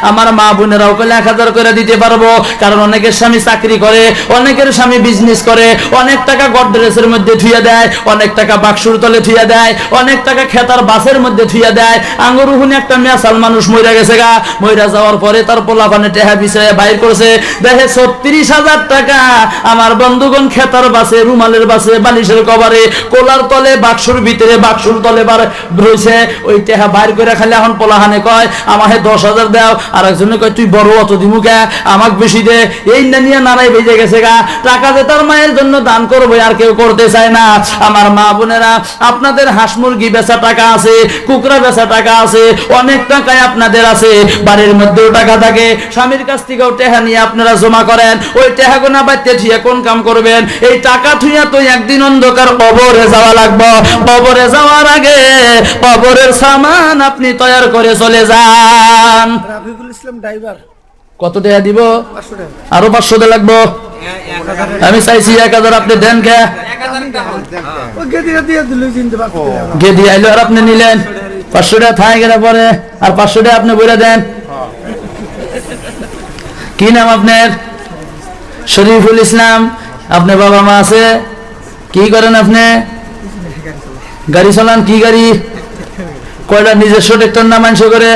আমার মা বোনেরাও কইলে 1000 করে দিতে পারবো, কারণ অনেকের স্বামী চাকরি করে, অনেকের স্বামী বিজনেস করে, অনেক টাকা গডরেজের মধ্যে থুইয়া দেয়, অনেক টাকা বাক্সুর তলে থুইয়া দেয়, অনেক টাকা খেতার বাসের মধ্যে থুইয়া দেয়। আঙ্গুরুহুনি একটা মেসাল মানুষ মইরা গেছে গা, মইরা যাওয়ার পরে তার পোলাপানে টেহা বিছায় বাইর করছে, দেখে 36,000 টাকা আমার বন্ধুগণ খেতার বাসে, রুমালের বাসে, বালিশের কভারে, কোলার তলে, বাক্সুর ভিতরে, বাক্সুর তলে বার রয়েছে। ওই টেহা বাইর করে খালি এখন পোলাহানে কয় আমাকে 10,000 দাও, আর একজনে কয় তুই বড় অত দিমুকা আমাক বেশি দে। এই না নিয়ে নারাই বেজে গেছে গা। টাকা যে তার মায়ের জন্য দান করবো আর কেউ করতে চায় না। আমার মা বোনেরা, আপনাদের হাঁস মুরগি বেচা টাকা আছে, কুকুরা বেচা টাকা আছে, অনেক টাকায় আপনাদের আছে, বাড়ির মধ্যেও টাকা থাকে, স্বামীর কাছ থেকেও টাকা নিয়ে আপনারা জমা করেন। ওই টাকা গোনা বাড়তে থুয়ে কোন কাম করবেন? এই টাকা থুইয়া তো একদিন অন্ধকার কবরে যাওয়া লাগবে। কবরে যাওয়ার আগে কবরের সামান আপনি তৈরি করে চলে যান। রাফিকুল ইসলাম ড্রাইভার কত টাকা দিব? 500 টাকা। আরো 500 টাকা লাগবে। আমি চাইছি 1000, আপনি দেন কে? ও গেদিয়া দিয়ে দিল চিনতে পারতো। গেদি আইলো আর আপনি নিলেন 500 টাকা থাই গেলে পরে, আর 500 টাকা আপনি বইরা দেন। কি নাম আপনার? শরীফুল ইসলাম। আপনার বাবা মা আছে? কি করেন আপনি? গাড়ি চালান? কি গাড়ি? কয়টা নিজস্ব ট্রেক্টর না মানুষ করে?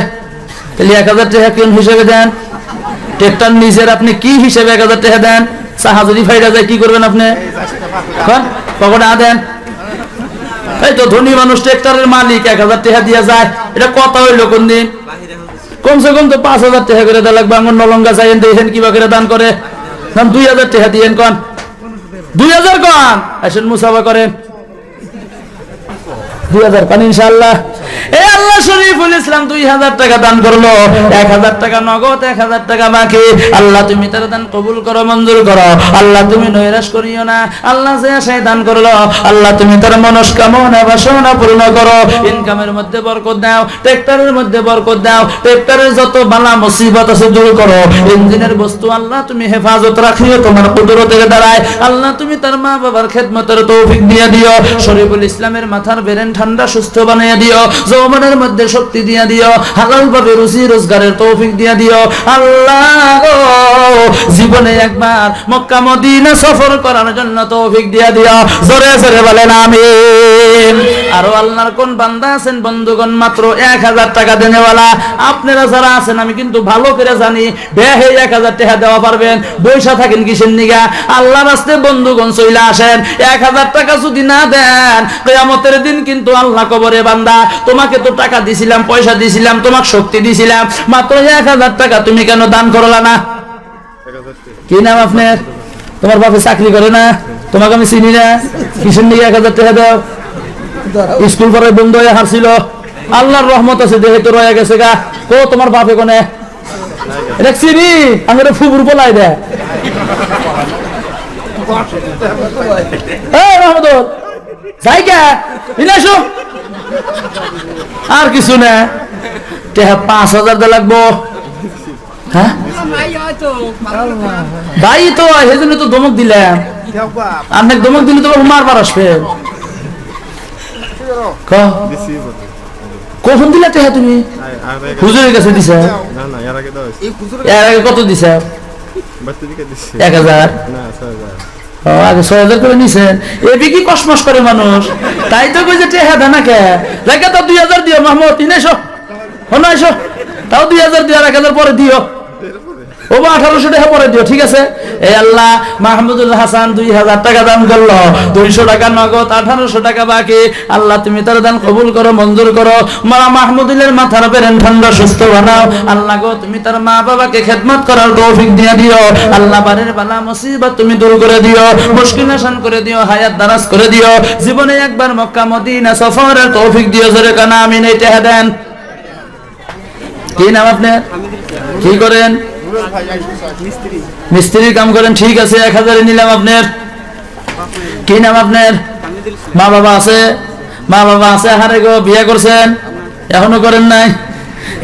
তাহলে 1000 টাকা কোন হিসেবে দেন? ট্রেক্টর নিজের, আপনি কি হিসেবে 1000 টাকা দেন? চাহা যদি ফাইটা যায় কি করবেন আপনি? পকেটে দেন। এই তো ধনী মানুষ, ট্রেক্টরের মালিক, 1000 টাকা দিয়ে যায়। এটা কথা হইলো কোন দিন? কমসে কম তো 5,000 টাকা করে দেওয়া লাগবে। আমার নলঙ্গা চাইেন, দেখেন কিবা করে দান করে। 2000 টাকা দিয়েন কন, 2000 কন, আসেন মুসাফা করেন 2000 কন ইনশাআল্লাহ। এই আল্লাহ শরীফুল ইসলাম 2000 টাকা দান করলো, 1000 টাকা নগদ, 1000 টাকা বাকি। আল্লাহ তুমি তার দান কবুল করো, মঞ্জুর করো। আল্লাহ তুমি নৈরাশ করিও না। আল্লাহ যে আশায় দান করলো, আল্লাহ তুমি তার মনস্কামনা বাসনা পূর্ণ করো। ইনকামের মধ্যে বরকত দাও, ট্রাক্টরের মধ্যে বরকত দাও, ট্রাক্টরের যত বালা মুসিবত আছে দূর করো। ইঞ্জিনের বস্তু আল্লাহ তুমি হেফাজত রাখিও তোমার কুদরতের দ্বারায়। আল্লাহ তুমি তার মা বাবার খেদমতের তৌফিক দিয়ে দিও। শরীফুল ইসলামের মাথার বেরেন ঠান্ডা সুস্থ বানিয়ে দিও, যৌবনের মধ্যে শক্তি দিয়ে দিও, হালাল ভাবে রুজি রোজগারের তৌফিক দিয়ে দিও। আল্লাহ গো, জীবনে একবার মক্কা মদিনা সফর করার জন্য তৌফিক দিয়ে দিও। জোরে জোরে বলেন আমিন। আরো আল্লাহর কোন বান্দা আছেন বন্ধুগণ মাত্র 1000 টাকা দেনেওয়ালা? আপনারা যারা আছেন আমি কিন্তু ভালো করে জানি, বেহে 1000 টাকা দেওয়া পারবেন। বৈশা থাকেন কিসের নিগা? আল্লাহর রাস্তায় বন্ধুগণ চইলা আসেন। 1000 টাকা যদি না দেন, কিয়ামতের দিন কিন্তু আল্লাহ কবরে বান্দা তোমাকে তো টাকা দিছিলাম, পয়সা দিছিলাম, তোমাকে শক্তি দিছিলাম, মাত্র 1000 টাকা তুমি কেন দান করলা না? কি নাম আপনার? তোমার বাপে চাকরি করে না? তোমাকে আমি চিনি না, কিসের নিয়ে 1000 টাকা দাও? স্কুল পরে বন্ধ হয়ে হারছিল, আল্লাহর রহমত আছে দেহে তো রয়ে গেছে গা। কো তোমার বাপে কোনে? এটা চিনি, আমার ফুবুর বলাই দেয়। রহমতুল যাই কে ইনাসো আর কিছু না, 5,000 দে লাগবো। হ্যাঁ ভাই তো সেই জন্য তো ধমক দিলাম। আপনাকে ধমক দিলে তো মারবার আসবে। কখন দিলে টেহা তুমি? হুজুরের কাছে দিছে? এর আগে কত দিছে? 1000। আগে 6,000 করে নিছেন। এবি কি কসমস করে মানুষ? তাই তো কই যে টেহা দেনা কে লাগে তো 2000 দিও মাহমুদ, 900 তাও 2000 দিও, আর 1000 পরে দিও। ও 1800 টাকা পরে দিও, ঠিক আছে? এই আল্লাহ মাহমুদুল হাসান 2000 টাকা দান করলো, 200 টাকা নগদ, 1800 টাকা বাকি। আল্লাহ তুমি তার দান কবুল করো, মঞ্জুর করো। মা মাহমুদুলের মাথার বেরেন ঠান্ডা সুস্থ বানাও। আল্লাহ গো, তুমি তার মা বাবাকে খেদমত করার তৌফিক দিয়ে দিও। আল্লাহ বাড়ির বালা মুসিবত তুমি দূর করে দিও, মুশকিল আসান করে দিও, হায়াত দারাজ করে দিও। জীবনে একবার মক্কা মদিনা সফরের তৌফিক দিও। জোরে কানা আমিন। এই টাকা দেন। কি নাম আপনার? কি করেন? মিস্ত্রি কাম করেন, ঠিক আছে, 1000 নিলাম আপনার। কি নাম আপনার? মা বাবা আছে? মা বাবা আছে? হারে গো, বিয়ে করছেন? এখনো করেন নাই?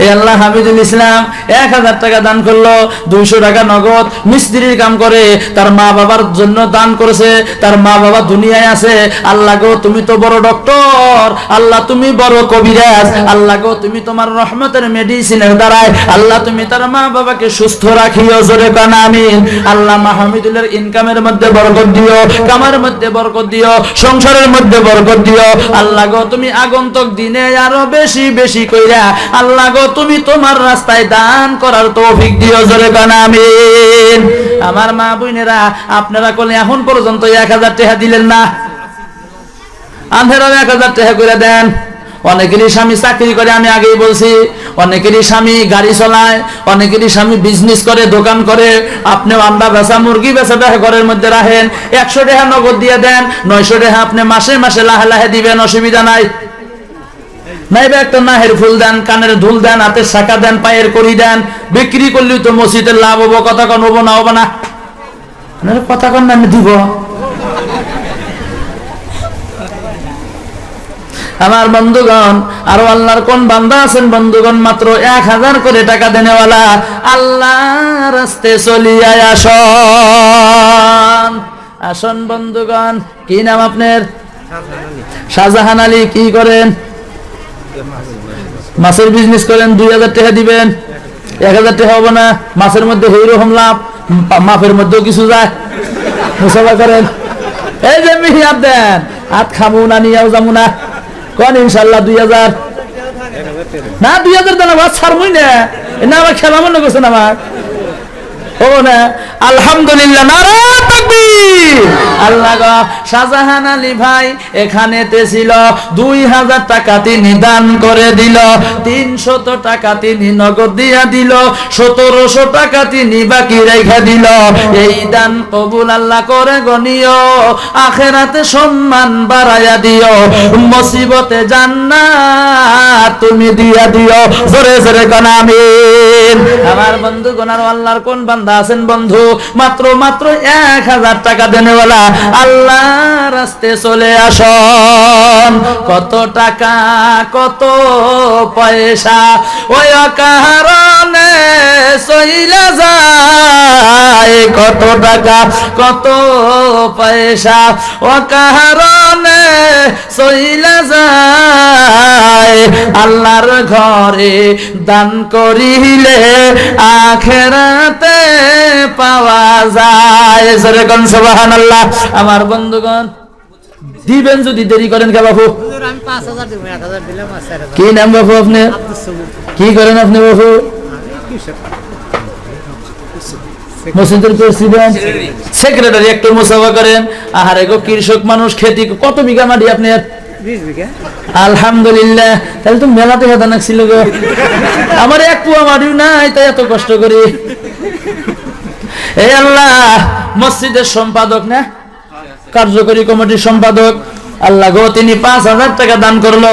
এই আল্লাহ হামিদুল ইসলাম 1000 টাকা দান করলো, 200 টাকা নগদ মিস্ত্রির কাম করে, তার মা বাবার জন্য দান করেছে, তার মা বাবা দুনিয়ায় আছে। আল্লাহ গো তুমি তো বড় ডক্টর, আল্লাহ তুমি বড় কবিরাজ, আল্লাহ গো তুমি তোমার রহমতের মেডিসিনের দ্বারায় আল্লাহ তুমি তার মা বাবাকে সুস্থ রাখিও, জোরে কান আমিন। আল্লাহ মাহমুদুলের ইনকামের মধ্যে বরকত দিও, কামার মধ্যে বরকত দিও, সংসারের মধ্যে বরকত দিও। আল্লাহ গো তুমি আগন্তুক দিনে আরো বেশি বেশি কইরা আল্লাহ গো তুমি তোমার রাস্তায় দান করার তৌফিক দিও, জোরে কান আমিন। আমার মা বোনেরা, আপনারা কোন এখন পর্যন্ত 1000 টাকা দিলেন না? আন্ধেরাও 1000 টাকা করে দেন। অনেকেরই স্বামী চাকরি করে, আমি আগেই বলছি, অনেকেরই স্বামী গাড়ি চালায়, অনেকেরই স্বামী বিজনেস করে, দোকান করে। আপনিও আন্ডা বেচা, মুরগি বেচা টাকা ঘরের মধ্যে রাখেন, 100 টাকা নগদ দিয়ে দেন, 900 টাকা আপনি মাসে মাসে লাহে লাহে দিবেন, অসুবিধা নাই। নাইবা একটা নাহের ফুল দেন, কানের ধুল দেন, হাতের শাখা দেন, পায়ের কড়ি দেন, বিক্রি করলেই তো মসজিদের লাভ হবো। কথা কন হবো না? হবো না? কথা কন না, আমি দিব। আমার বন্ধুগণ, আরো আল্লাহর কোন বান্দা আছেন বন্ধুগণ মাত্র 1000 করে টাকা দেনেওয়ালা? আল্লাহর রাস্তায় চলিয়া আসন, আসন বন্ধুগণ। কি নাম আপনার? শাহজাহান আলী। কি করেন? মাছের বিজনেস করেন। 2000 টাকা দিবেন। 1000 টাকা হবে না। মাছের মধ্যে এইরকম লাভ, মাপের মধ্যেও কিছু যায়। মুসাফা করেন। এই যে মিহিয়াত দেন, হাত খাবো না, নিয়েও যাবো না। কোন ইনশাল্লাহ 2000 না, 2000 দেন। আবার ছাড়বই না, না আমার খেলা মনে করছেন আমার। ও না, আলহামদুলিল্লাহ, নারায়ে তাকবীর। আল্লাহ গো, শাহজাহান আলী ভাই এখানেতে ছিল, 2000 টাকা তিনি দান করে দিল, 300 টাকা তিনি নগদ দিয়া দিল, 1700 টাকা তিনি বাকি রেখে দিল। এই দান কবুল আল্লাহ করে গনিও, আখেরাতে সম্মান বাড়ায়া দিও, মুসিবতে জান্নাত তুমি দিয়া দিও, জোরে জোরে কোন আমিন। আমার বন্ধু গোনার আল্লাহর কোন বান্দা আছেন বন্ধু মাত্র 1000 টাকা দেনেওয়ালা? আল্লাহ রাস্তায় চলে আসন। কত টাকা কত পয়সা ওই কারণে চইলা যায়, কত টাকা কত পয়সা ও কারণে চইলা যায়। আল্লাহর ঘরে দান করিলে আখেরাতে পাওয়া যায়, যেরকম সুবহানাল্লাহ। আমার বন্ধুগণ, দিবেন যদি দেরি করেন কে বাবু? আমি 5000 দেব, 1000 দিলাম। কি নাম বাবু আপনি? কি করেন আপনি বাবু? মসজিদের প্রেসিডেন্ট, সেক্রেটারি। একটু মুসাফা করেন। আহারে গো, কৃষক মানুষ, খেতি। কত বিঘা মাটি আপনার? 20 বিঘা। আলহামদুলিল্লাহ, তাহলে তো মেলাতে হেদান ছিল গো। আমার 1 পুয়া মাটিও নাই, তাই এত কষ্ট করি। এই আল্লাহ, মসজিদের সম্পাদক না, কার্যকরী কমিটির সম্পাদক, আল্লাহ গো তিনি 5000 টাকা দান করলো,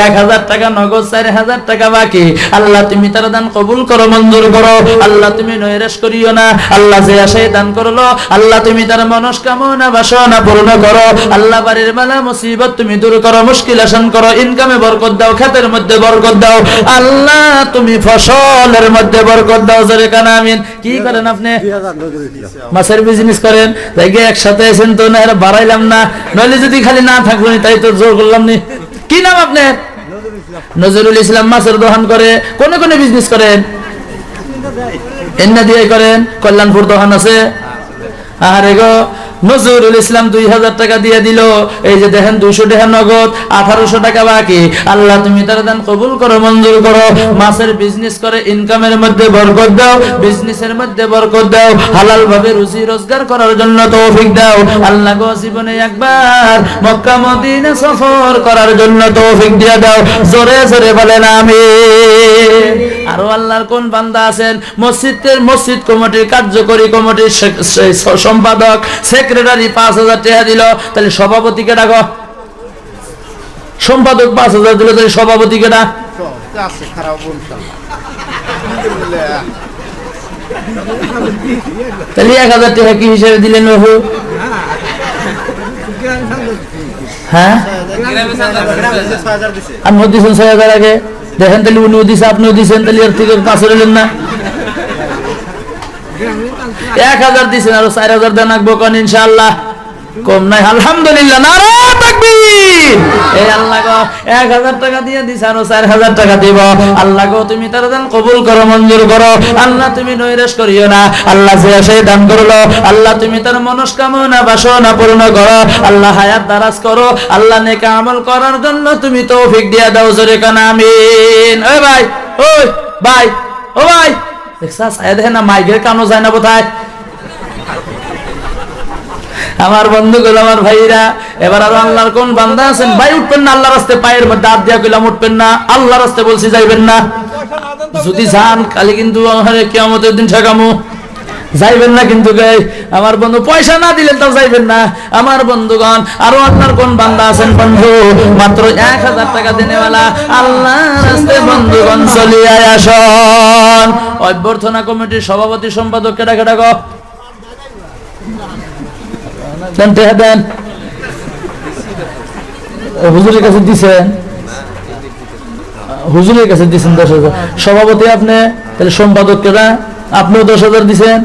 1000 টাকা নগদ, 4000 টাকা বাকি। আল্লাহ তুমি তার দান কবুল করো, মঞ্জুর করো। আল্লাহ তুমি নৈরাশ করিও না। আল্লাহ যে আশায় দান করলো, আল্লাহ তুমি তার মনস্কামনা বাসনা পূর্ণ করো। আল্লাহ বাড়ির বালা মুসিবত তুমি দূর করো, মুশকিল আসান করো, ইনকামে বরকত দাও, খাতের মধ্যে বরকত দাও। আল্লাহ তুমি ফসলের মধ্যে বরকত দাও, জোরে কান আমিন। কি করেন আপনি? মাছের বিজনেস করেন। দেখে একসাথে এসেন তো না, বাড়াইলাম না, নইলে যদি খালি না থাকবেন তাই তো জোর করলাম নি। কি নাম আপনার? নজরুল ইসলাম। মাছের দোকান করে, কোনে কোনে বিজনেস করেন? এন্না দিয়ে করেন। কল্যাণপুর দোকান আছে। আরে গো, নজরুল ইসলাম 2000 টাকা দিয়ে দিল। এই যে দেখেন 200 টাকা নগদ, 1800 টাকা বাকি। আল্লাহ তুমি তার দান কবুল করো, মঞ্জুর করো। মাছের বিজনেস করে, ইনকামের মধ্যে বরকত দাও, বিজনেসের মধ্যে বরকত দাও, হালাল ভাবে রুজি রোজগার করার জন্য তৌফিক দাও। আল্লাহ গো, জীবনে একবার মক্কা মদিনা সফর করার জন্য তৌফিক দিয়ে দাও, জোরে জোরে বলেন আমিন। আরো আল্লাহর কোন বান্দা আছেন মসজিদ কমিটির কার্যকরী কমিটির সম্পাদক, সেক্রেটারি 5000 টাকা দিল, তাহলে সভাপতিকে ডাকো। সম্পাদক 5000 দিল, তাহলে সভাপতিকে ডাক। তাহলে 1000 টাকা কি হিসেবে দিলেন বাবু? হ্যাঁ, আর মধ্যে 6000 আগে দেখেন তাহলে উনিও দিছে আপনিও দিছেন, তাহলে এর থেকে কাছে রইলেন না। 1000 দিছেন, আরো 4000 দেন রাখবো কোন ইনশাআল্লাহ, কম নাই। আলহামদুলিল্লাহ, নারায়ে তাকবীর। এই আল্লাহ গো 1000 টাকা দিয়ে দিছে, আরো 4000 টাকা দিব। আল্লাহ গো তুমি তার দান কবুল করো, মঞ্জুর করো। আল্লাহ তুমি নৈরাশ করিও না। আল্লাহ যে সে দান করলো, আল্লাহ তুমি তার মনস্কামনা বাসনা পূর্ণ করো। আল্লাহ হায়াত দারাজ করো। আল্লাহ নেক আমল করার জন্য তুমি তৌফিক দিয়া দাও, জোরে কান আমিন। ওই ভাই, ওই ভাই, ও ভাই, দেখছাস আয় দেখেন না, মাইকের কানও যায় না কোথায়। আমার বন্ধুগুলো, আমার ভাইরা, এবার আরো আল্লাহর কোন বান্দা আছেন ভাই উঠবেন না আল্লাহর রাস্তায়, পায়ের মধ্যে হাত দিয়া কইলাম উঠবেন না, আল্লাহর রাস্তায় বলছি যাইবেন না। যদি যান কালি কিন্তু আমার কিয়ামতের দিন ঠেকামু, যাইবেন না কিন্তু। আমার বন্ধু পয়সা না দিলেন তাও যাইবেন না। আমার বন্ধুগণ, আরো আল্লাহর কোন বান্দা আছেন বন্ধু মাত্র 1000 টাকা দেনেওয়ালা, আল্লাহর রাস্তায় বন্ধুগণ চলিয়া আসুন। অভ্যর্থনা কমিটির সভাপতি সম্পাদক কেডা কেডা গো দেন, টেহা দেন। হুজুরের কাছে দিছেন, হুজুরের কাছে দিছেন 10,000। সভাপতি আপনি, তাহলে সম্পাদক কেডা? আপনিও 10,000 দিছেন,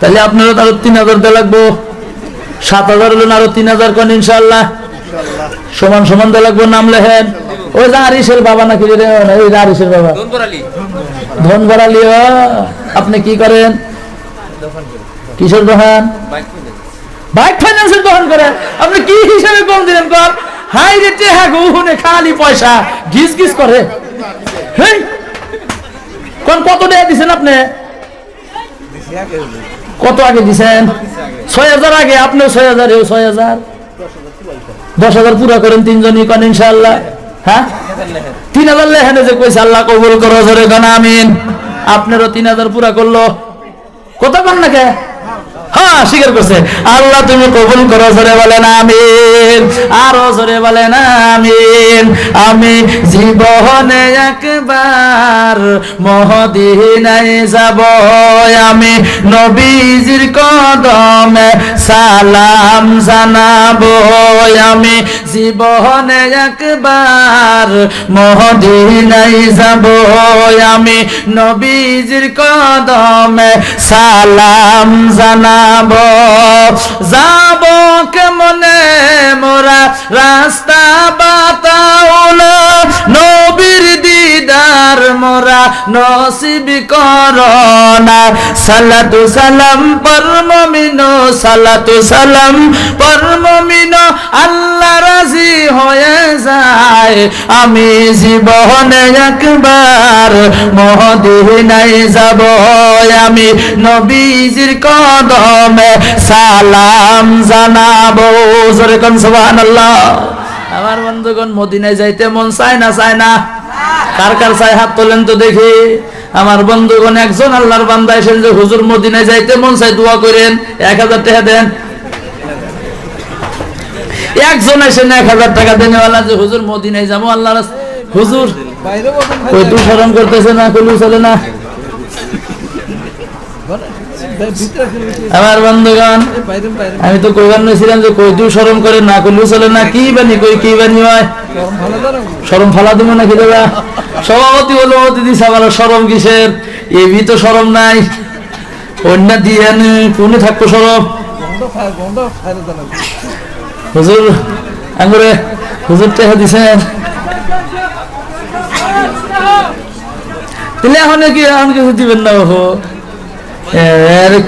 তাহলে আপনারও আরো 3000 দেওয়া লাগবো। 7000 হলেন, আরো 3000 কোন ইনশাআল্লাহ, সমান সমান দেওয়া লাগবো। নাম লেখেন। ওই যে আরিসের বাবা নাকি, ওই আরিসের বাবা ধনবরালি। আপনি কি করেন? কিসের দোকান? বাইক ফাইন্যান্সের দোকান করেন। আপনি কি হিসাবে কম দিলেন? কর হাই রে টেহা গুনে খালি পয়সা গিজ গিজ করে। হেই কোন কত টাকা দিছেন আপনি? কত আগে দিছেন? 6000 আগে। আপনিও 6000, এও 6000, 10,000 পুরা করেন তিনজনই কোন ইনশাআল্লাহ। হ্যাঁ 3000 লেখেন যে কইছে, আল্লাহ কবুল করো, জোরে কোন আমিন। আপনারও 3000 পুরা করলো। কত পান না কে? হ্যাঁ স্বীকার করছে। আল্লাহ তুমি কবুল করো, জোরে বলেন আমিন। আরো জোরে বলেন আমিন। আমি জীবনে একবার মদিনায় যাব, আমি নবীজির কদমে সালাম জানাবো। আমি জীবনে একবার মদিনায় যাব, আমি নবীজির কদমে সালাম জানাবো। যাব কেমনে মোরা রাস্তা বাতাও না, নবীর দিদার মোরা নসিব করোনা। সালাতু সালাম পর মুমিনো, সালাতু সালাম পর মুমিনো, আল্লাহ রাজি হয়ে যায়। আমি জীবনে একবার মদিনায় যাব, আমি নবীজির কদমে সালাম জানাবো। জোরে কোন সুবহানাল্লাহ। আমার বন্ধুগণ, মদিনায় যাইতে মন চায় না? চায় না? কার কার চায় হাত তোলেন তো দেখি। আমার বন্ধুগণ, একজন আল্লাহর বান্দা এসেন যে হুজুর মদিনায় যাইতে মন চায়, দোয়া করেন। 1000 টাকা দেন। একজন এসেন 1000 টাকা দেনেওয়ালা যে হুজুর মদিনায় যাবো আল্লাহ। হুজুর কই তুই স্মরণ করতেছে না, কইলু চলে না। আমার বন্ধুগণ, আমি তো কইবার নছিলাম যে কই তুই স্মরণ করে না, কইলু চলে না। কি বানি কই, কি বানি হয়? শরম ফালা দিব নাকি দাদা? সভাপতি হলো অতিথি সাবালো, শরম কিসের? এবি তো শরম নাই, অন্য দিয়ে কোনে থাকবো শরম? হুজুর আঙ্গুরে হুজুর টাকা দিছেন, তাহলে এখন কি এখন কিছু দিবেন না? বাবু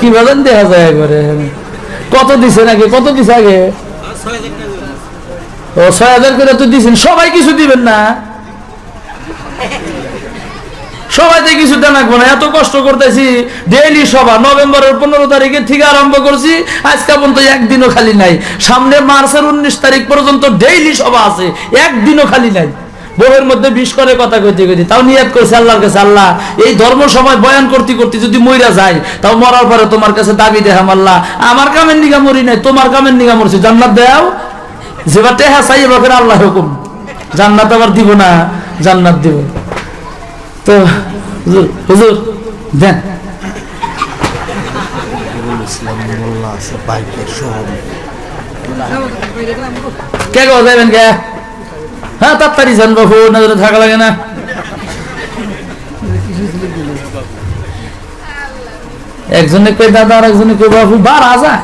কি বলেন, দেখা যায় একবারে। কত দিছে নাকি? কত দিছে আগে? ও 6000 করে তো দিছেন। সবাই কিছু দিবেন না? সবাই তো কিছু দেন রাখবো না। এত কষ্ট করতেছি, ডেইলি সভা নভেম্বরের 15 তারিখের থেকে আরম্ভ করছি, আজকে পর্যন্ত একদিনও খালি নাই। সামনে মার্চের 19 তারিখ পর্যন্ত ডেইলি সভা আছে, একদিনও খালি নাই। বউয়ের মধ্যে 20 করে কথা কইতে কইতে তাও নিয়ত করছে আল্লাহর কাছে, আল্লাহ এই ধর্ম সময় বয়ান করতে করতে যদি মইরা যায়, তাও মরার পরে তোমার কাছে দাবি দেখাম, আল্লাহ আমার কামের নিগা মরি নাই, তোমার কামের নিগা মরছি, জান্নাত দাও। যেবার টেহা চাই এবার আল্লাহ হুকুম, জান্নাত আবার দিব না, জান্নাত দিব। তো হুজুর হুজুর দেন। কে গো যাবেন কে? হ্যাঁ তাড়াতাড়ি যান বাবু, নজরে থাকা লাগে না। একজনে কই দাদা আর একজনে কই বাবু, বাড়া যায়।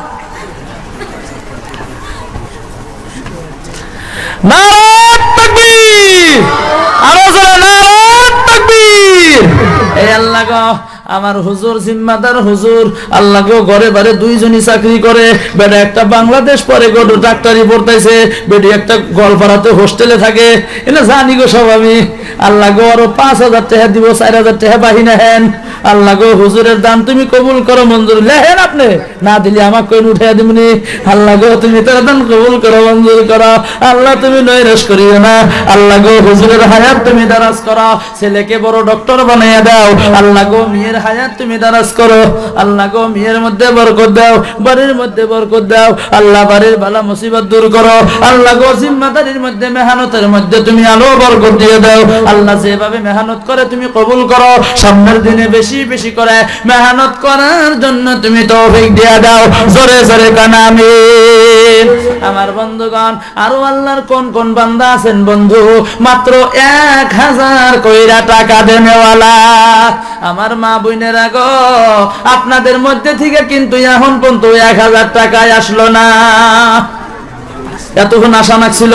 নারায়ে তাকবীর, আরো জোরে নারায়ে তাকবীর। এই আল্লাহ গো, আমার হুজুর জিম্মাদার হুজুর, আল্লাহ গো ঘরে বারে দুইজনই চাকরি করে, বেটা একটা বাংলাদেশ পরে গো ডাক্তারি পড়তেছে, বেটি একটা গোয়ালপাড়াতে হোস্টেলে থাকে, এটা জানি গো সব আমি। আল্লাহ গো আরো 5,000 টাকা দিব, 4,000 টাকা বাহিনা হেন। আল্লাহ গো হুজুরের দান তুমি কবুল করো, মঞ্জুর লেহেন, আপনি না দিলে আমাকে কইন উঠে দিবনি। আল্লাহ গো তুমি তার দান কবুল করো, মঞ্জুর করো। আল্লাহ তুমি নৈরাশ করিও না। আল্লাহ গো হুজুরের হায়াত তুমি দারাজ করো, ছেলেকে বড় ডক্টর বানাইয়া দাও। আল্লাহ গো মেয়ের হায়াত তুমি দারাজ করো। আল্লাহ গো মেয়ের মধ্যে বরকত দাও, বাড়ির মধ্যে বরকত দাও। আল্লাহ বাড়ির বালা মুসিবত দূর করো। আল্লাহ গো জিম্মাদারির মধ্যে মেহনতের মধ্যে তুমি আলো বরকত দিয়ে দাও। আল্লাহ যেভাবে মেহনত করে তুমি কবুল করো, সামনের দিনে বেশি বেশি করে মেহনত করার জন্য তুমি তৌফিক দিয়ে দাও। জোরে জোরে কান আমিন। আমার বন্ধুগণ, আরো আল্লাহর কোন কোন বান্দা আছেন বন্ধু, মাত্র 1,000 কইরা টাকা দেনেওয়ালা। আমার মা বোনেরা গো, আপনাদের মধ্যে থেকে কিন্তু এখন পর্যন্ত 1,000 টাকায় আসলো না। এতক্ষণ আশা নাকছিল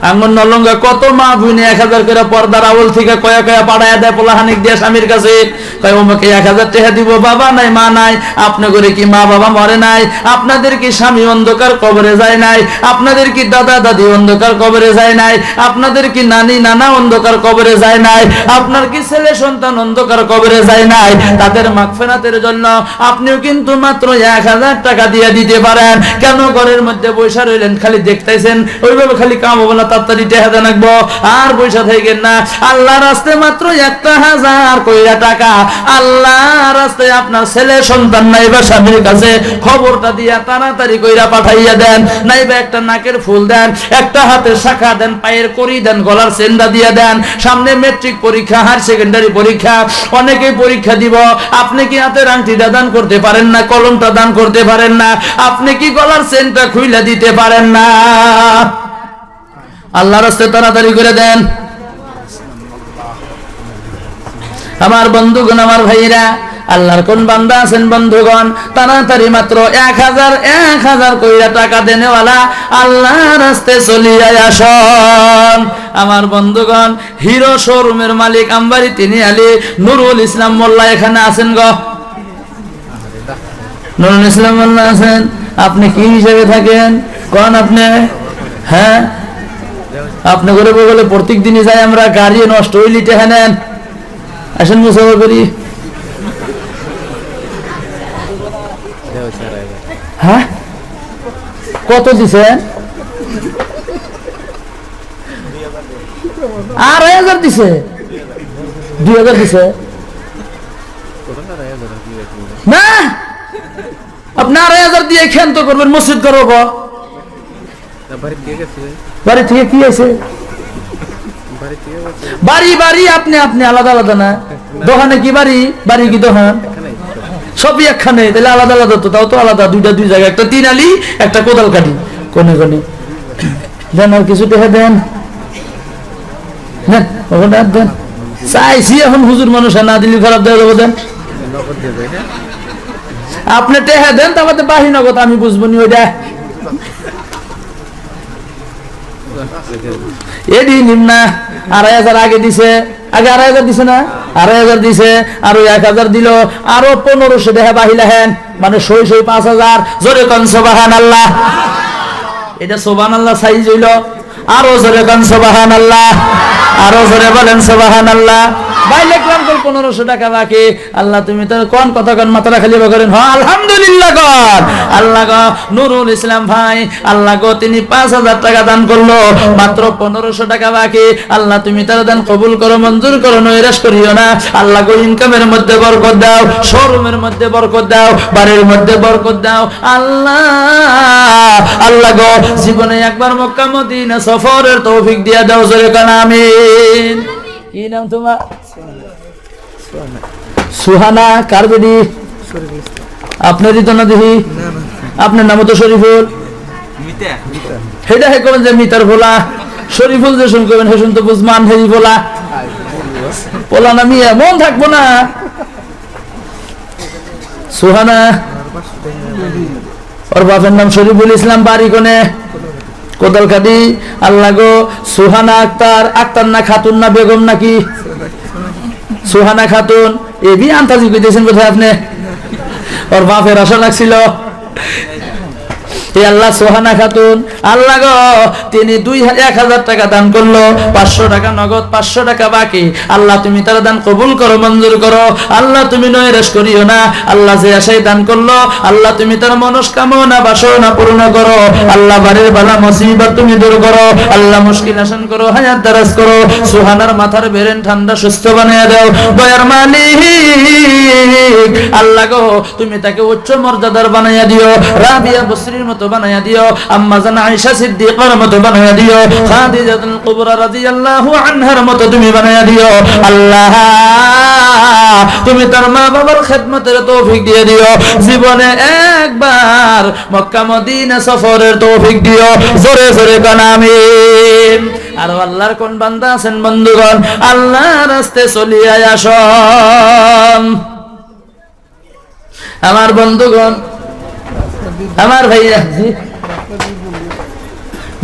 আঙ্গন নলঙ্গা কত মা বোনে 1,000 করে পর্দার আউল থেকে কয়া কয়া পাড়ায় দেয় পোলাহানিক দিয়ে স্বামীর কাছে, কয় ওমকে 1,000 টাকা দিব, বাবা নাই মা নাই। আপনি করে কি মা বাবা মরে নাই? আপনাদের কি স্বামী অন্ধকার কবরে যায় নাই? আপনাদের কি দাদা দাদি অন্ধকার কবরে যায় নাই? আপনাদের কি নানি নানা অন্ধকার কবরে যায় নাই? আপনার কি ছেলে সন্তান অন্ধকার কবরে যায় নাই? তাদের মাগফিরাতের জন্য আপনিও কিন্তু মাত্র 1,000 টাকা দিয়ে দিতে পারেন। কেন ঘরের মধ্যে বৈশা রইলেন খালি দেখতেছেন? ওইভাবে খালি কাম হবে না, তাড়াতাড়ি টাকা দেন রাখবো আর পয়সা থাকেন না। আল্লাহর রাস্তায় মাত্র 1,000 কইরা টাকা, আল্লাহর রাস্তায় আপনার ছেলে সন্তান নাইবা স্বামীর কাছে খবরটা দিয়া তাড়াতাড়ি কইরা পাঠাইয়া দেন। নাইবা একটা নাকের ফুল দেন, একটা হাতের শাখা দেন, পায়ের কড়ি দেন, গলার চেন্ডা দিয়া দেন। সামনে মেট্রিক পরীক্ষা, হায়ার সেকেন্ডারি পরীক্ষা, অনেকেই পরীক্ষা দিব। আপনি কি হাতের আংটিটা দান করতে পারেন না? কলমটা দান করতে পারেন না? আপনি কি গলার চেনটা খুইলা দিতে পারেন না? আল্লাহর রাস্তায় তাড়াতাড়ি করে দেন। আমার বন্ধুগণ, আমার ভাইরা, আল্লাহর কোন বান্দা আছেন বন্ধুগণ, তাড়াতাড়ি মাত্র 1,000 কইরা টাকা দেনেওয়ালা আল্লাহর রাস্তায় চলিয়া আসুন। আমার বন্ধুগণ, হিরো শোরুমের মালিক আমবাড়ি তিনি আলী নুরুল ইসলাম মোল্লা এখানে আছেন গো। নুরুল ইসলাম মোল্লা আছেন। আপনি কি হিসেবে থাকেন কোন? আপনি হ্যাঁ, আপনি করে বলে প্রত্যেক দিনই যাই আমরা, গাড়ি নষ্ট হইলি টেহা নেন, আসেন মুসাফা করি। হ্যাঁ, কত দিছেন? 2,500 দিছে। 2,000 দিছে না? আপনি 2,500 দিয়ে ক্ষান্ত করবেন, মসজিদ করবো। বাড়ি থেকে কি আছে? বাড়ি বাড়ি আপনি আপনি আলাদা আলাদা না? দোকানে কি বাড়ি, বাড়ি কি দোকান? সবই একখানে, তাহলে আলাদা আলাদা তো, তাও তো আলাদা, দুই জায়গায়, একটা 3 আলি একটা কোদাল কাটি কোনে কোনে। দেন আর কিছু টাকা দেন, দেন চাইছি। এখন হুজুর মানুষ না দিলে খারাপ দেওয়া যাবো। দেন আপনি টেহা দেন, তারপরে বাহি নগদ আমি বুঝবো নি ওইটা। এডি নিম্না 2,500 আগে দিছে, আগে 2,500 দিছে না? 2,500 দিছে, আরো 1,000 দিল, আরো 1,500 টাকা বাহিলা হেন, মানে 5,000। জোরে কোন সুবহানাল্লাহ। এটা সুবহানাল্লাহ সাইজ হইল। আরো জোরে কোন সুবহানাল্লাহ, আরো জোরে বলেন সুবহানাল্লাহ। ভাই লিখলাম 1,500 টাকা বাকি। আল্লাহ তুমি তো কোন কথা কোন মাথাটা খালি করেন। হ্যাঁ আলহামদুলিল্লাহ কর। আল্লাহ গো নুরুল ইসলাম ভাই, আল্লাহ গো তিনি 5,000 টাকা দান করলো, মাত্র 1,500 টাকা বাকি। আল্লাহ তুমি তার দান কবুল করো, মঞ্জুর করো, নৈরাশ করিও না। আল্লাহ গো ইনকামের মধ্যে বরকত দাও, শোরুমের মধ্যে বরকত দাও, বাড়ির মধ্যে বরকত দাও। আল্লাহ আল্লাহ গো জীবনে একবার মক্কা মদিনা সফরের তৌফিক দিয়া দাও। জোরে কোন আমিন। কি নাম তোমার? সুহানা। কার বেডি? আপনারই তো না দেখি। আপনার নাম তো শরীফুল। সেটা হে করেন যে মিতার ভোলা। শরীফুল যে শুন করবেন হে শুনতে বুঝমান হেরি বলা বলা না মিয়া মন থাকবো না সুহানা ওর বাপের নাম শরীফুল ইসলাম বাড়ি কোনে কোদালকাদি আল্লাহ গো সুহানা আক্তার আক্তার না খাতুন না বেগম নাকি সুহানা খাতুন এবি আন্তাজি কইতেছেন কোথায় আপনি ওর বাপের আশা লাগছিল আল্লাহ সোহানা খাতুন আল্লাহ গো তিনি 1000 টাকা দান করলো 500 টাকা নগদ 500 টাকা বাকি আল্লাহ তুমি তার দান কবুল করো মঞ্জুর করো আল্লাহ তুমি নৈরাশ করিও না আল্লাহ যে আশাই দান করলো আল্লাহ তুমি তার মনস্কামনা বাসনা পূর্ণ করো আল্লাহ বাড়ির বালা মুসিবত তুমি দূর করো আল্লাহ মুশকিল আসান করো হায়াত দারাজ করো সুহানার মাথার বেরেন ঠান্ডা সুস্থ বানিয়ে দাও দয়ার মালিক আল্লাহ গো তুমি তাকে উচ্চ মর্যাদার বানাইয়া দিও রাবিয়া বসরির মতো বানাইয়া দিও আম্মা জান আয়েশা সিদ্দিকার মতো বানাইয়া দিও খাদিজাতুল কুবরা রাদিয়াল্লাহু আনহার মতো তুমি বানাইয়া দিও আল্লাহ তুমি তার মা বাবার খেদমতের তৌফিক দিয়ে দিও জীবনে একবার মক্কা মদিনা সফরের তৌফিক দিও জোরে জোরে কান আমিন আর আল্লাহর কোন বান্দা আছেন বন্ধুগণ আল্লাহর রাস্তায় চলিয়া আসো আমার বন্ধুগণ আমার ভাইয়া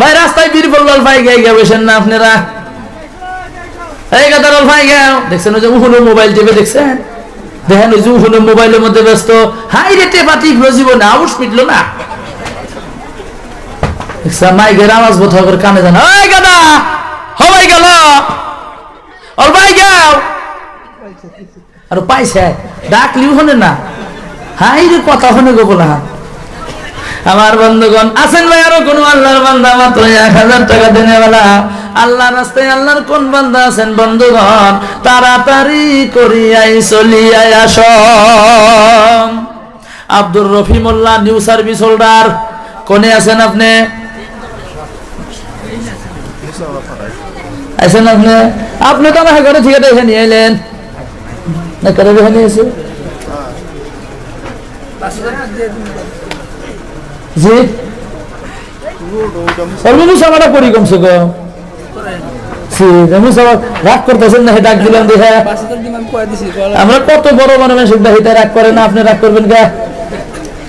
ভাই রাস্তায় বীর বল্লাল ভাই গায়ে বসেন না আপনারা এই গাদারল ভাই গাও দেখছেন ওই যে উহুনের মোবাইল টিপে দেখছেন দেখেন ওই যে উহুনের মোবাইলের মধ্যে ব্যস্ত হাই রে টেপাটি জীবনে আউশ পিটলো না দেখছেন মাইকের আওয়াজ বোধ করে কানে জানা ওই গাদা হবাই গেল ওর ভাই গাও আর পাইছে ডাকলিও হনে না হাই রে কথা হনে গো বলা আমার বন্ধুগণ আছেন ভাই আরো কোন আল্লাহর বান্দা মাত্র 1000 টাকা দেনেওয়ালা আল্লাহর রাস্তায় আল্লাহর কোন বান্দা আছেন বন্ধুগণ তাড়াতাড়ি করিয়াই চলিয়াই আসো আব্দুর রফি মোল্লা নিউ সার্ভিস হোল্ডার কোনে আছেন আপনি আছেন আপনি আপনি তো আমার ঘরে থেকে দেখে নিয়ে এলেন না করে দেখে নিয়েছে জি মুসাফাটা করি কমছে গো রাগ করতেছেন না ডাক দিলাম দেখে আমরা কত বড় মানুষ রাগ করে না আপনি রাগ করবেন গা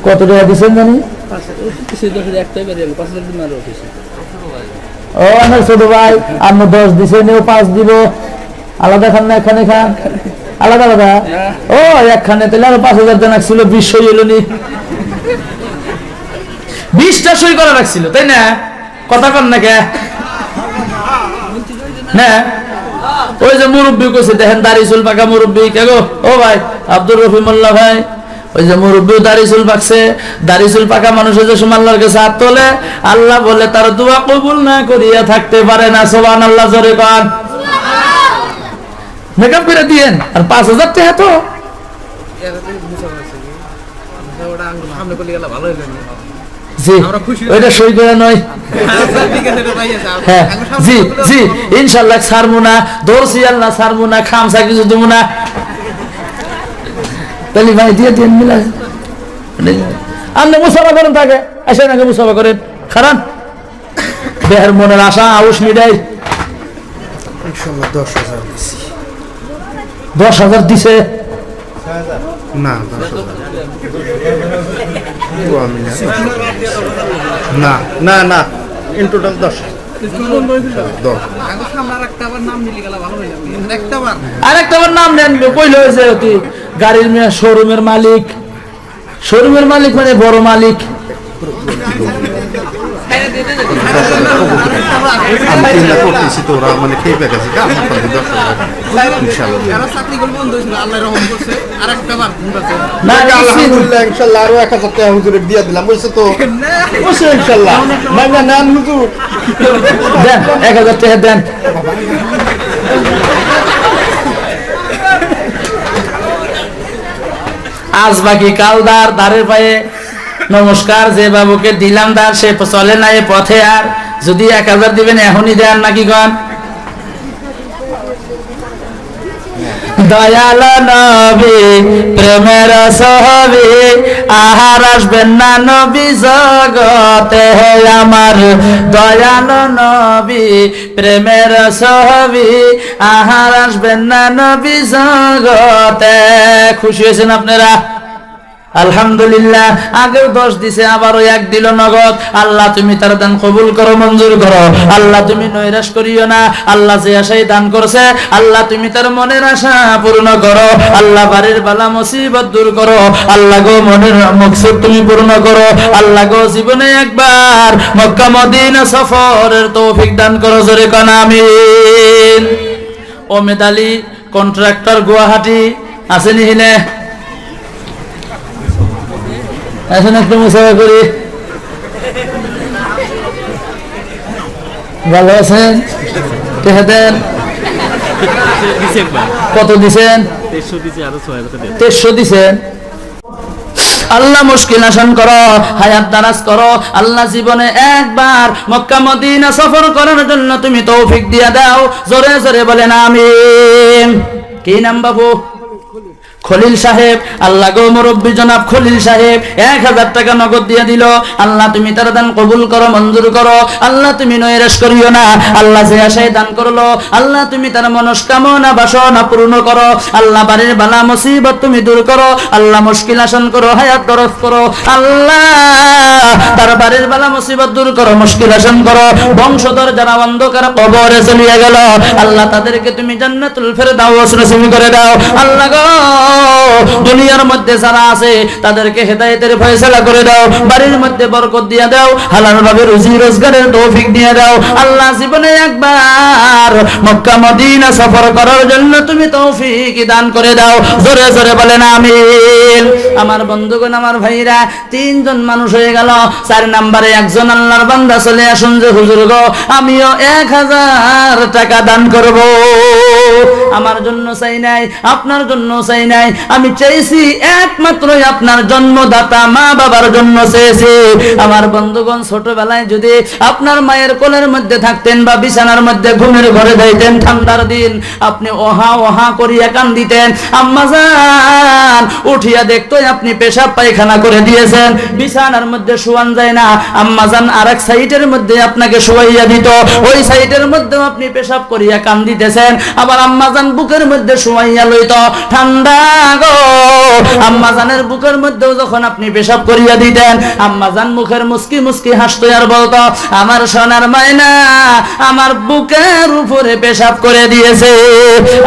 কত টাকা দিচ্ছেন জানি ও আমার ছোট ভাই আপনি 10 দিচ্ছেন 5 দিব আলাদা খান না এখানে খান আলাদা আলাদা ও একখানে তাহলে আরো 5000 টাকা ছিল 20 সই হলো নি 20টা সই করা রাখছিল তাই না কথা কন না কে না ওই যে মুরব্বী কইছে দেখেন দাড়ি চুল পাকা মুরব্বী কে গো ও ভাই আব্দুর রফি মোল্লা ভাই ওই যে মুরব্বী দাড়ি চুল পাকছে দাড়ি চুল পাকা মানুষের যে সময় আল্লাহর কাছে হাত তোলে আল্লাহ বলে তার দোয়া কবুল না করিয়া থাকতে পারে না সুবহানাল্লাহ জোরে কন মেকআপ করে দিয়েন আর 5000 টাকা তো জি ওইটা সই করে নয় হ্যাঁ জি জি ইনশাআল্লাহ ছাড়বো না দৌড়ছি আল্লাহ ছাড়বো না খামসা কিছু দেবো না তাহলে ভাই দিয়ে দিন মিলা আপনি মুসাফা করেন তাকে আসেন আগে মুসাফা করেন খারান দেহের মনের আশা আউশ মিটাই 10,000 দিছে না না না না ইন টোটাল 10 আরেকটাবার নাম নেন কইল হয়েছে গাড়ির শোরুমের মালিক মানে বড় মালিক মানে খেয়ে গেছে ইনশাল্লাহ আরো 1000 টাকা হুজুরের দিয়ে দিলাম বুঝছো তো ইনশাল্লাহ নেন হুজুর দেন 1000 টাকা দেন আজ বাকি কালদার দাঁড়ের পায়ে নমস্কার যে বাবুকে দিলাম দার সে চলে না এ পথে আর যদি 1000 দিবেন এখনই দেন নাকি গন দয়াল নবী প্রেমের ছবি আহার আসবেন না নবী জগতে আমার দয়াল নবী প্রেমের ছবি আহার আসবেন না নবী জগতে। খুশি হয়েছেন আপনারা? আলহামদুলিল্লাহ। আগেও 10 দিছে, আবারও 1 দিল নগদ। আল্লাহ তুমি তার দান কবুল করো, মঞ্জুর করো। আল্লাহ তুমি নৈরাশ করিও না। আল্লাহ যে আশাই দান করছে আল্লাহ তুমি তার মনের আশা পূর্ণ করো। আল্লাহ বাড়ির বালা মুসিবত দূর করো। আল্লাহ গো মনের মকসুদ তুমি পূর্ণ করো। আল্লাহ গো জীবনে একবার মক্কা মদিনা সফরের তৌফিক দান করো, জোরে কোন আমিন। ওমেদ আলী কন্ট্রাক্টর গুয়াহাটি আসেনি হিলে এখন একটু মুসাফা করি। ভালো আছেন? দেন কত দিছেন? 2300 দিছেন। আল্লাহ মুশকিল আসান করো, হায়াত দারাজ করো। আল্লাহ জীবনে একবার মক্কা মদিনা সফর করার জন্য তুমি তৌফিক দিয়া দাও, জোরে জোরে বলেন আমিন। কি নাম বাবু? খলিল সাহেব। আল্লাহ গো মুরব্বী জনাব খলিল সাহেব 1000 টাকা নগদ দিয়ে দিল। আল্লাহ তুমি তার দান কবুল করো, মঞ্জুর করো। আল্লাহ তুমি নৈরাশ করিও না। আল্লাহ যে আশায় দান করলো আল্লাহ তুমি তার মনস্কামনা বাসনা পূর্ণ করো। আল্লাহ বাড়ির বালা মুসিবত তুমি দূর করো। আল্লাহ মুশকিল আসান করো, হায়াত দরজ করো। আল্লাহ তার বাড়ির বালা মুসিবত দূর করো, মুশকিল আসান করো। বংশধর যারা অন্ধকার কবরে চলিয়ে গেল আল্লাহ তাদেরকে তুমি জান্নাতুল ফেরদাউস নসিব করে দাও। আল্লাহ গো দুনিয়ার মধ্যে যারা আছে তাদেরকে হেদায়েতের ফয়সালা করে দাও। বাড়ির মধ্যে বরকত দিয়ে দাও। হালাল ভাবে রুজি রোজগারের তৌফিক দিয়ে দাও। আল্লাহ জীবনে একবার মক্কা মদিনা সফর করার জন্য তুমি তৌফিক দান করে দাও, জোরে জোরে বলেন আমিন। আমার বন্ধুগণ, আমার ভাইরা, 3 জন মানুষ হয়ে গেল। 4 নম্বরে একজন আল্লাহর বান্দা চলে আসুন যে হুজুর গো আমিও 1000 টাকা দান করব। আমার জন্য চাই নাই, আপনার জন্য চাই নাই, আমি চাইছি একমাত্রই আপনার জন্মদাতা মা বাবার জন্য চেয়েছি। আমার বন্ধুগণ, ছোটবেলায় যদি আপনার মায়ের কোলের মধ্যে থাকতেন বা বিছানার মধ্যে ঘুমের ঘরে যাইতেন ঠান্ডার দিন, আপনি ওহা ওহা করিয়া কান্দিতেন। আম্মা জান উঠিয়া দেখতো আপনি পেশাব পায়খানা করে দিয়েছেন। বিছানার মধ্যে শোয়ান যায় না, আম্মা জান আরেক সাইডের মধ্যে আপনাকে শোয়াইয়া দিত। ওই সাইডের মধ্যেও আপনি পেশাব করিয়া কান্দিতেছেন। আবার আম্মা জান বুকের মধ্যে শোয়াইয়া লইত। ঠান্ডা গো আম্মা জানের বুকের মধ্যেও যখন আপনি পেশাব করিয়া দিতেন আম্মা জান মুখের মুস্কি মুস্কি হাসতো আর বলতো আমার সোনার মায়না আমার বুকের উপরে পেশাব করে দিয়েছে।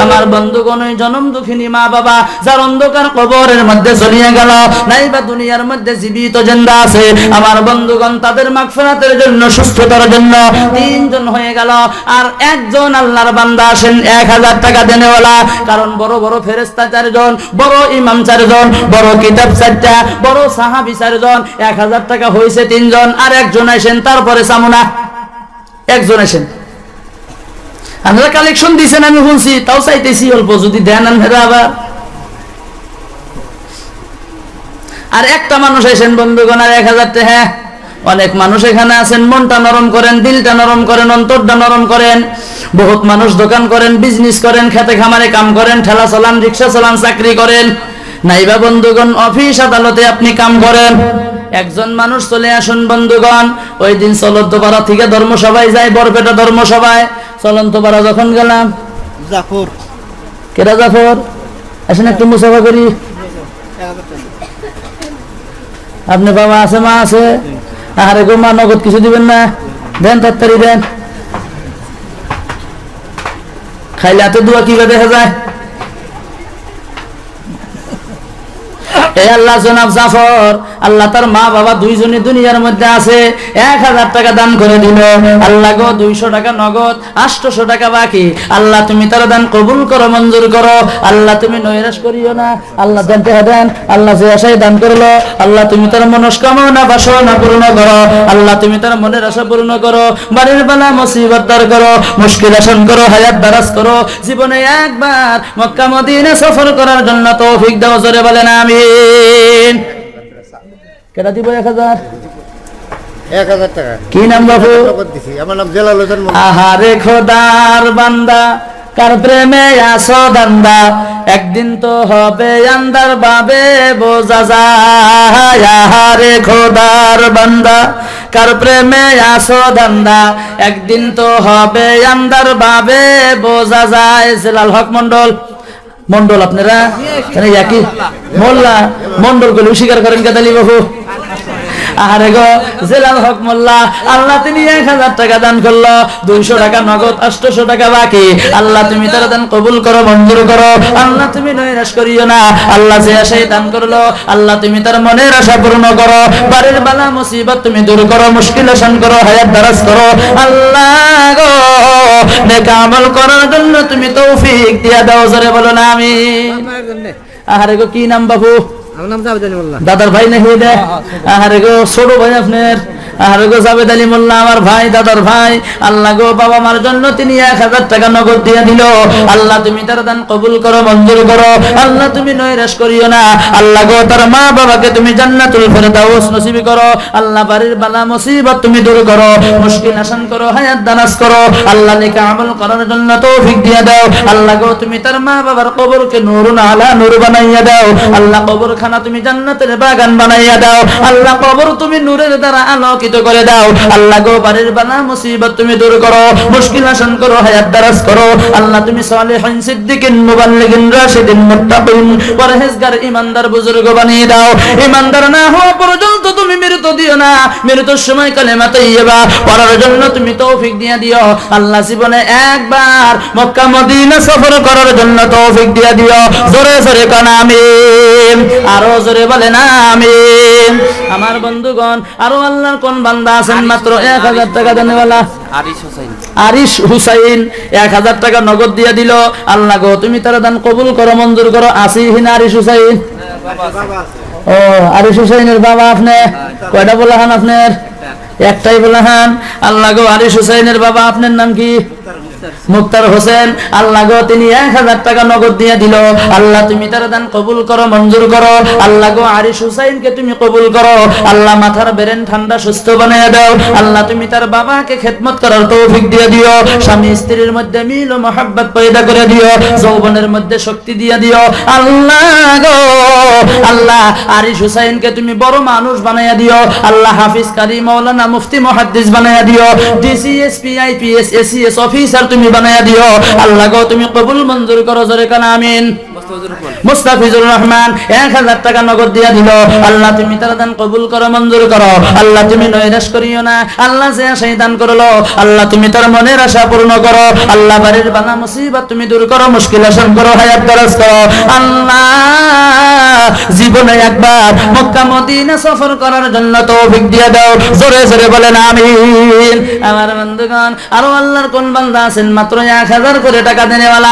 আমার বন্ধুগণ, ওই জনম দুঃখিনী মা বাবা যার অন্ধকার কবরের মধ্যে চলিয়ে গেল, নাইবা দুনিয়ার মধ্যে জীবিত জিন্দা আছে, আমার বন্ধুগণ তাদের মাগফিরাতের জন্য, সুস্থতার জন্য 3 জন হয়ে গেল। আর একজন আল্লাহর বান্দা আসেন 1000 টাকা দেনেওয়ালা। কারণ বড় বড় ফেরেশতা 4 জন, বড় ইমাম 4 জন, বড় কিতাব 4টা, বড় সাহাবী 4 জন। 1000 টাকা হয়েছে 3 জন। আর একজন আসেন, তারপরে সামুনা একজন আসেন। আপনারা কালেকশন দিয়েছেন আমি শুনছি, তাও চাইতেছি অল্প যদি দেন আনহেরা আবার। আর একটা মানুষ আসেন বন্ধুগণ, আর 1000 টাকা। হ্যাঁ, অনেক মানুষ এখানে আছেন, মনটা নরম করেন, দিলটা নরম করেন, অন্তরটা নরম করেন। বহুত মানুষ দোকান করেন, বিজনেস করেন, খেতে খামারে কাম করেন, ঠেলা চালান, রিক্সা চালান, চাকরি করেন, নাইবা বন্ধুগণ অফিস আদালতে আপনি কাম করেন। একজন মানুষ চলে আসুন বন্ধুগণ। ওই দিন চলন্তপাড়া থেকে ধর্মসভায় যায়, বরপেটা ধর্মসভায়। চলন্তপাড়া যখন গেলাম, জাফর কেরা জাফর আসেন একটু মুসাফা করি। আপনি বাবা আছে, মা আছে? আরে গো মা, নগদ কিছু দিবেন না? দেন, তাড়াতাড়ি দেন। খাইলে এত দোয়া কিভাবে দেখা যায়? আল্লাহ জনাব জাফর, আল্লাহ তার মা বাবা 2 জনই দুনিয়ার মধ্যে আছে, 1000 টাকা দান করে দিল। আল্লাহ গো 200 টাকা নগদ, 800 টাকা বাকি। আল্লাহ তুমি তার দান কবুল করো, মঞ্জুর করো। আল্লাহ তুমি নৈরাশ করিও না। আল্লাহ দান দেন। আল্লাহ যে আশায় দান করলো আল্লাহ তুমি তার মনস্কামনা বাসনা পূর্ণ করো। আল্লাহ তুমি তার মনের আশা পূর্ণ করো। বাড়ির বালা মুসিবত দূর করো, মুশকিল আসান করো, হায়াত দারাজ করো। জীবনে একবার মক্কা মদিনা সফর করার জন্য তৌফিক দাও, জোরে বলেন আমিন। কেটা দিব 1000? 1000 টাকা। কি নাম বাবু? আমার নাম জেলাল হোসেন। আহারে খোদার বান্দা কার প্রেমে আসো দান্দা একদিন তো হবে আন্দার বাবে বোঝা যায় রে খোদার বান্দা কার প্রেমে আসো দান্দা একদিন তো হবে আন্দার বাবে বোঝা যায় জেলাল হক মন্ডল মন্ডল আপনারা একই মোল্লা মন্ডল গুলো স্বীকার করেন কেদালি বাবু আরে গো জেলাল হক মোল্লা আল্লাহ তিনি 1000 টাকা দান করলো 200 টাকা নগদ 800 টাকা বাকি আল্লাহ তুমি তার দান কবুল করো মঞ্জুর করো আল্লাহ তুমি নৈরাশ করিও না আল্লাহ যে আশায় দান করলো আল্লাহ তুমি তার মনের আশা পূর্ণ করো বাড়ির বালা মুসিবত তুমি দূর করো মুশকিল আসান করো হায়াত দারাজ করো আল্লাহ গো নেক আমল করার জন্য তুমি তৌফিক দিয়া দাও জোরে বলো না আমিন আরে গো কি নাম বাবু আমার নাম জাবেদ আলী মোল্লা দাদার ভাই নাকি এটা আরে গো ছোট ভাই আপনার আরে গো জাবেদ আলী মোল্লা আমার ভাই দাদার ভাই আল্লাহ গো বাবা মার জন্য তিনি 1000 টাকা নগদ দিয়ে দিল আল্লাহ তুমি তার দান কবুল করো মঞ্জুর করো আল্লাহ তুমি নৈরাশ করিও না আল্লাহ গো তার মা বাবাকে তুমি জান্নাতুল ফেরদাউস নসিব করো আল্লাহ বাড়ির বালা মুসিবত তুমি দূর করো মুশকিল আসান করো হায়াত দারাজ করো আল্লাহ নেক আমল করার জন্য তৌফিক দিয়ে দাও আল্লাহ গো তুমি তার মা বাবার কবরকে নূরুন আলা নূর বানাইয়া দাও আল্লাহ কবরখানা তুমি জান্নাতের বাগান বানাইয়া দাও আল্লাহ কবর তুমি নূরের দ্বারা আলোকিত করে দাও আল্লাহ গো বাড়ির বালা মুসিবত তুমি দূর করো মুশকিল আসান করো হায়াত দারাজ করো আল্লাহ তুমি সালেহিন সিদ্দিকিন মুবাল্লিগিন রাশিদিন মুত্তাকিন পরহেজগার ইমানদার বুজুর্গ বানিয়ে দাও ইমানদার না হওয়া পর্যন্ত তুমি মৃত্যু দিও না মৃত্যুর সময় কালেমা তাইয়্যিবা পড়ার জন্য তুমি তৌফিক দিয়ে দিও আল্লাহ জীবনে একবার মক্কা মদিনা সফর করার জন্য তৌফিক দিয়ে দিও জোরে জোরে কান আমিন আরো জোরে বলেন আমিন আমার বন্ধুগণ আরো আল্লাহর কোন বান্দা আছেন মাত্র 1000 টাকা দেনেওয়ালা আরিশ হুসাইন 1000 টাকা নগদ দিয়ে দিল আল্লাহ গো তুমি তার দান কবুল করো মঞ্জুর করো আসিহিন আরিশ হুসাইন ও আরিশ হুসাইনের বাবা আপনি কয়টা বলাহান আপনার একটাই বলাহান আল্লাহ গো আরিশ হুসাইনের বাবা আপনার নাম কি মুক্তার হোসেন আল্লাহ গো তিনি 1000 টাকা নগদ দিয়ে দিল আল্লাহ তুমি তার দান কবুল করো মঞ্জুর করো আল্লাহ গো আরিশ হুসাইনকে তুমি কবুল করো আল্লাহ মাথার ব্রেন ঠান্ডা সুস্থ বানিয়ে দাও আল্লাহ তুমি তার বাবাকে খেদমত করার তৌফিক দিয়ে দিও স্বামী স্ত্রীর মধ্যে মিল ও মহব্বত পয়দা করে দিও যৌবনের মধ্যে শক্তি দিয়ে দিও আল্লাহ গো আল্লাহ আরিশ হুসাইনকে তুমি বড় মানুষ বানাইয়া দিও আল্লাহ হাফিজ কারি মাওলানা মুফতি মুহাদ্দিস বানাইয়া দিও ডিসিএসপি আইপিএস এসিএস অফিসার তুমি বানাইয়া দিও আল্লাহ গো তুমি কবুল মঞ্জুর করো জোরে কান আমিন মুস্তাফিজুর রহমান 1000 টাকা নগদ দিয়া দিল আল্লাহ তুমি তার দান কবুল করো মঞ্জুর করো আল্লাহ তুমি নৈরাশ করিও না আল্লাহ যে আশায় দান করলো আল্লাহ তুমি তার মনের আশা পূর্ণ করো আল্লাহ বাড়ির বালা মুসিবত তুমি দূর করো মুশকিল আসান করো হায়াত দারাজ করো আল্লাহ জীবনে একবার মক্কা মদিনা সফর করার জন্য তৌফিক দিয়ে দাও জোরে জোরে বলেন আমিন আমার বন্ধুগণ আরো আল্লাহর কোন বান্দা আছেন মাত্র 1000 করে টাকা দেনেওয়ালা